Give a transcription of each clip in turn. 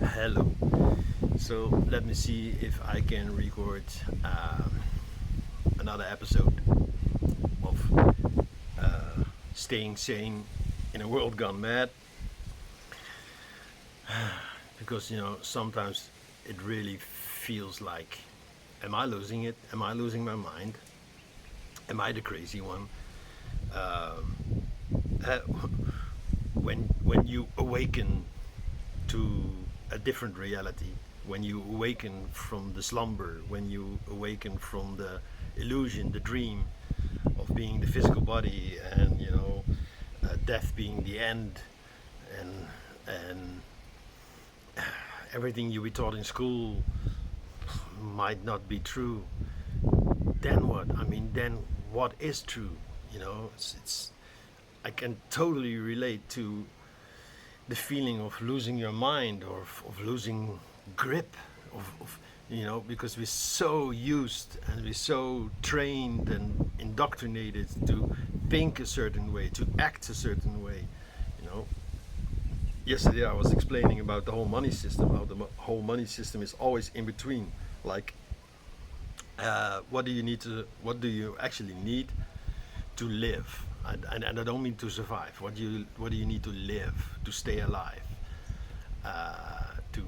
Hello. So let me see if I can record another episode of staying sane in a world gone mad. Because sometimes it really feels like, am I losing it? Am I losing my mind? Am I the crazy one? Um, uh, when you awaken to a different reality, when you awaken from the slumber, when you awaken from the illusion, the dream of being the physical body, and death being the end, and and everything you were taught in school might not be true. Then what? I mean, then what is true? It's I can totally relate to the feeling of losing your mind, or of losing grip of because we're so used and we're so trained and indoctrinated to think a certain way, to act a certain way. you know Yesterday I was explaining about the whole money system, how the whole money system is always in between. Like, what do you actually need to live? And I don't mean to survive. What do you need to live, to stay alive, to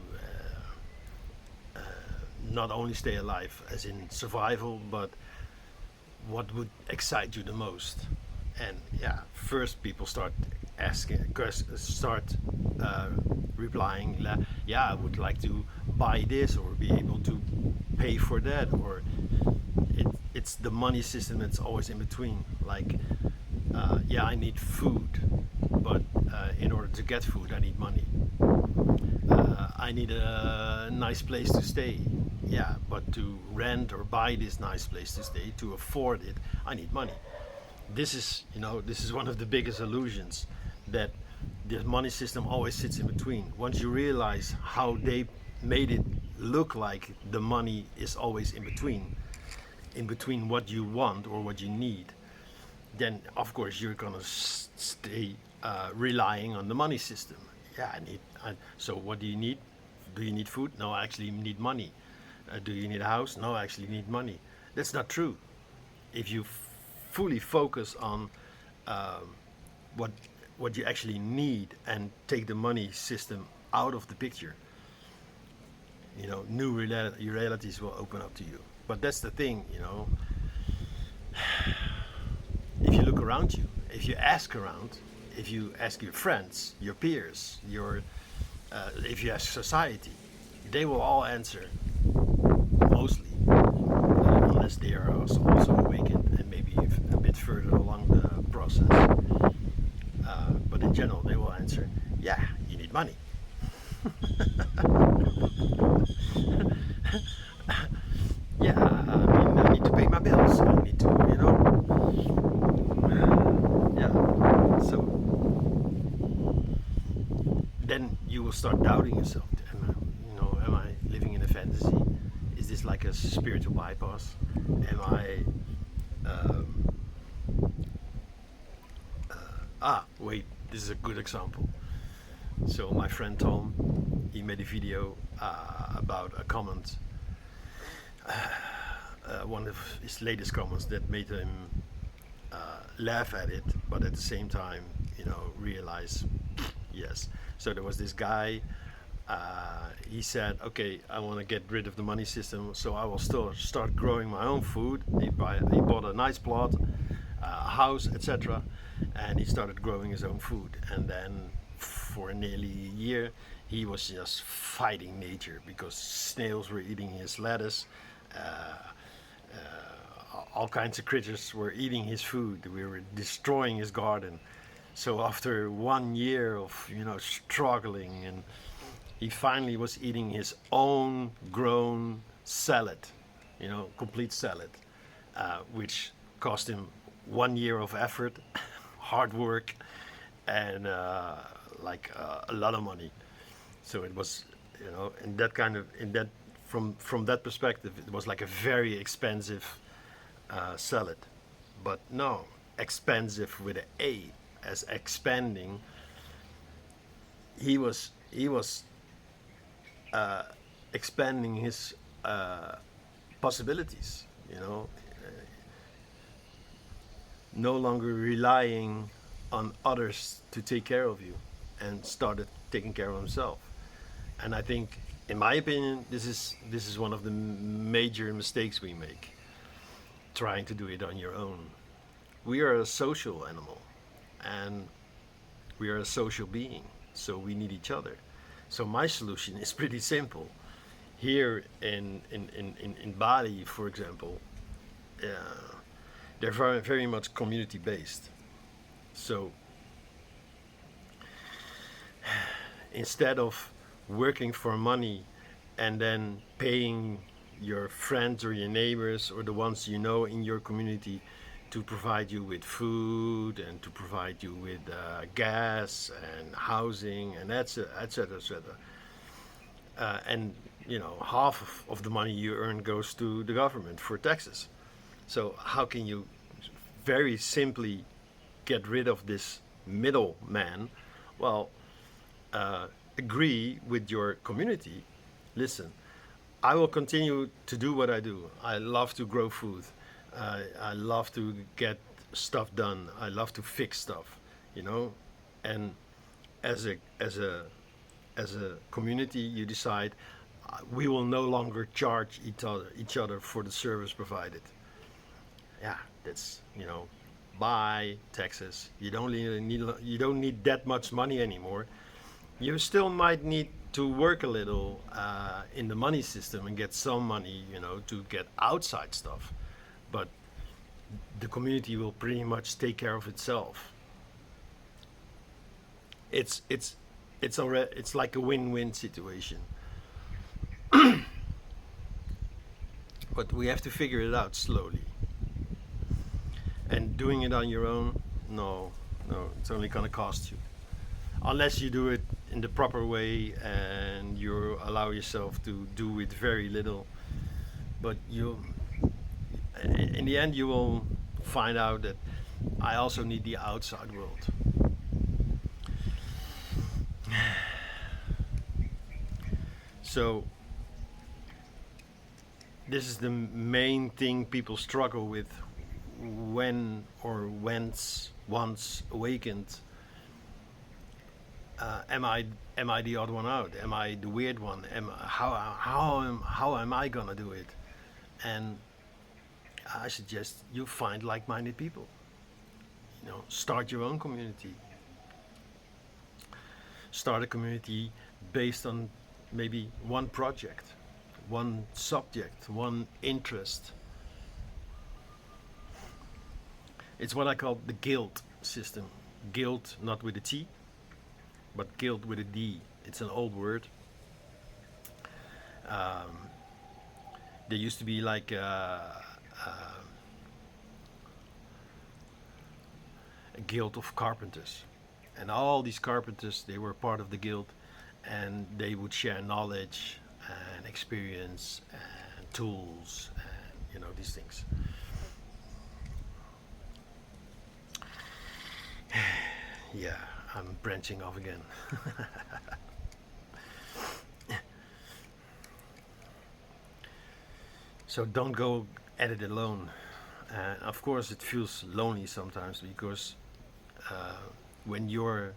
not only stay alive as in survival, but what would excite you the most? And yeah, first people start start uh, replying, yeah, I would like to buy this or be able to pay for that, or it's the money system that's always in between. Like, yeah, I need food, but in order to get food, I need money. I need a nice place to stay. Yeah, but to rent or buy this nice place to stay, to afford it, I need money. This is one of the biggest illusions, that the money system always sits in between. Once you realize how they made it look like the money is always in between what you want or what you need, then of course you're gonna stay relying on the money system. Yeah, so what do you need? Do you need food? No, I actually need money. Do you need a house? No, I actually need money. That's not true. If you fully focus on what what you actually need and take the money system out of the picture, new realities will open up to you. But that's the thing. If you look around you, if you ask around, if you ask your friends, your peers, if you ask society, they will all answer, mostly, unless they are also awakened and maybe a bit further along the process. But in general, they will answer, yeah, you need money. Yeah, I mean, I need to pay my bills. I need to, yeah. So then you will start doubting yourself. Am I living in a fantasy? Is this like a spiritual bypass? Am I? Um, Wait. This is a good example. So my friend Tom, he made a video about a comment, one of his latest comments that made him laugh at it, but at the same time, realize, yes. So there was this guy. He said, "Okay, I want to get rid of the money system, so I will still start growing my own food." He bought a nice plot, a house, etc., and he started growing his own food. And then, for nearly a year, he was just fighting nature because snails were eating his lettuce. Uh, all kinds of creatures were eating his food. We were destroying his garden. So after 1 year of struggling, and he finally was eating his own grown salad, complete salad, which cost him 1 year of effort, hard work, and a lot of money. So it was, in that kind of in that from that perspective, it was like a very expensive salad. But no, expensive with an A, as expanding. He was uh, expanding his uh, possibilities. You know, no longer relying on others to take care of you, and started taking care of himself. And I think, in my opinion, this is one of the major mistakes we make, trying to do it on your own. We are a social animal, and we are a social being, so we need each other. So my solution is pretty simple. Here in Bali, for example, uh, they're very much community based. So instead of working for money and then paying your friends or your neighbors or the ones you know in your community to provide you with food and to provide you with gas and housing and etc., etc., etc. And half of the money you earn goes to the government for taxes. So how can you very simply get rid of this middleman? Well, agree with your community. Listen, I will continue to do what I do. I love to grow food. I love to get stuff done. I love to fix stuff, you know. And as a community, you decide we will no longer charge each other for the service provided. Yeah, that's buy taxes. You don't need that much money anymore. You still might need to work a little in the money system and get some money, to get outside stuff. But the community will pretty much take care of itself. It's like a win-win situation. But we have to figure it out slowly. And doing it on your own, no, no, it's only gonna cost you. Unless you do it in the proper way and you allow yourself to do with very little. But in the end, you will find out that I also need the outside world. So this is the main thing people struggle with when or once awakened. Am I the odd one out? Am I the weird one? How am I gonna do it? And I suggest you find like-minded people. Start your own community. Start a community based on maybe one project, one subject, one interest. It's what I call the guild system. Guild, not with a T, but guild with a D. It's an old word. Um, there used to be like a guild of carpenters, and all these carpenters, they were part of the guild, and they would share knowledge and experience and tools and these things. Yeah, I'm branching off again. So don't go at it alone. Of course, it feels lonely sometimes because uh, when you're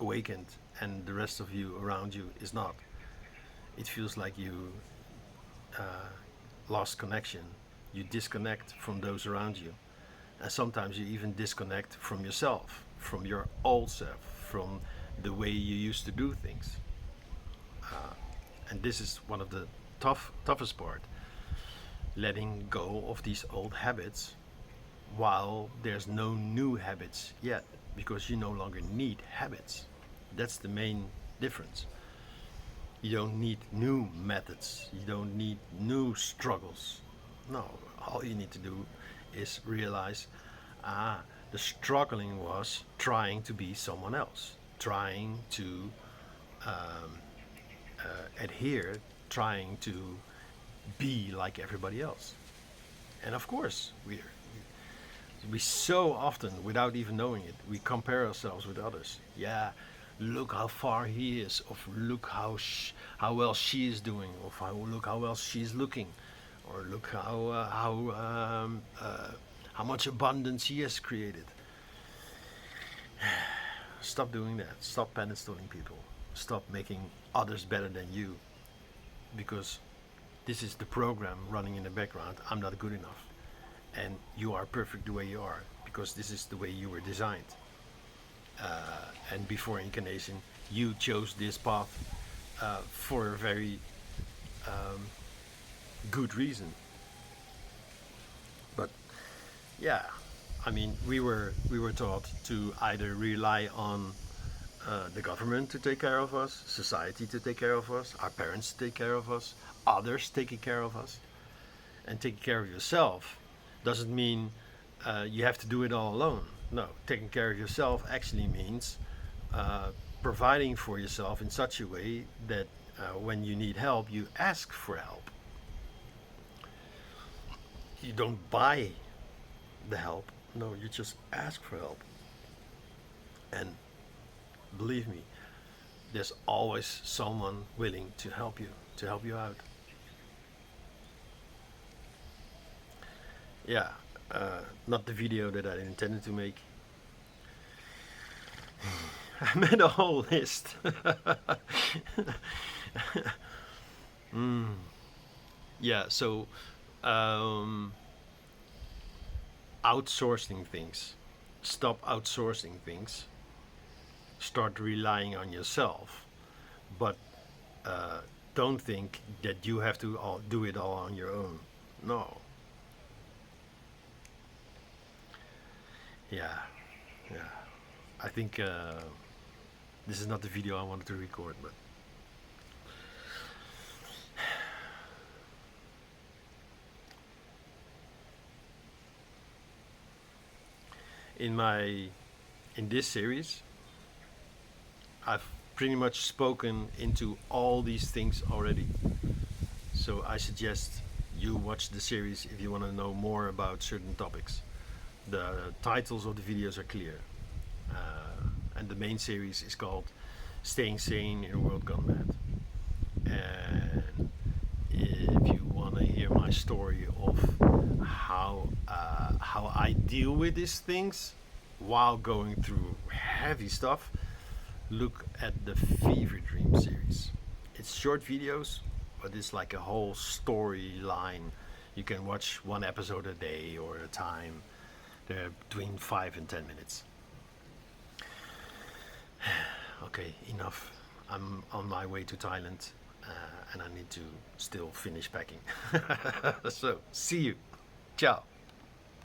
awakened and the rest of you around you is not, it feels like you uh, lost connection. You disconnect from those around you. And sometimes you even disconnect from yourself, from your old self, from the way you used to do things. And this is one of the toughest part, letting go of these old habits while there's no new habits yet, because you no longer need habits. That's the main difference. You don't need new methods, you don't need new struggles. No, all you need to do is realize, the struggling was trying to be someone else, trying to um, adhere, trying to be like everybody else. And of course, we so often, without even knowing it, we compare ourselves with others. Yeah, look how far he is, of look how well she is doing, of look how well she's looking, or look how much abundance he has created. Stop doing that. Stop pedestaling people. Stop making others better than you, because this is the program running in the background. I'm not good enough, and you are perfect the way you are, because this is the way you were designed. And before incarnation, you chose this path for a very good reason. But yeah, I mean, we were taught to either rely on the government to take care of us, society to take care of us, our parents to take care of us, others taking care of us. And taking care of yourself doesn't mean you have to do it all alone. No, taking care of yourself actually means providing for yourself in such a way that when you need help, you ask for help. You don't buy the help. No, you just ask for help. And believe me, there's always someone willing to help you out. Yeah, not the video that I intended to make. I made a whole list. Yeah, so outsourcing things. Stop outsourcing things. Start relying on yourself. But don't think that you have to do it all on your own. No. Yeah, yeah. I think this is not the video I wanted to record, but in this series, I've pretty much spoken into all these things already. So I suggest you watch the series if you want to know more about certain topics. The titles of the videos are clear. And the main series is called Staying Sane in a World Gone Mad. And if you want to hear my story of how I deal with these things while going through heavy stuff, look at the Fever Dream series. It's short videos, but it's like a whole storyline. You can watch one episode a day or a time. They're between 5 and 10 minutes. Okay, enough. I'm on my way to Thailand and I need to still finish packing. So, see you. Ciao.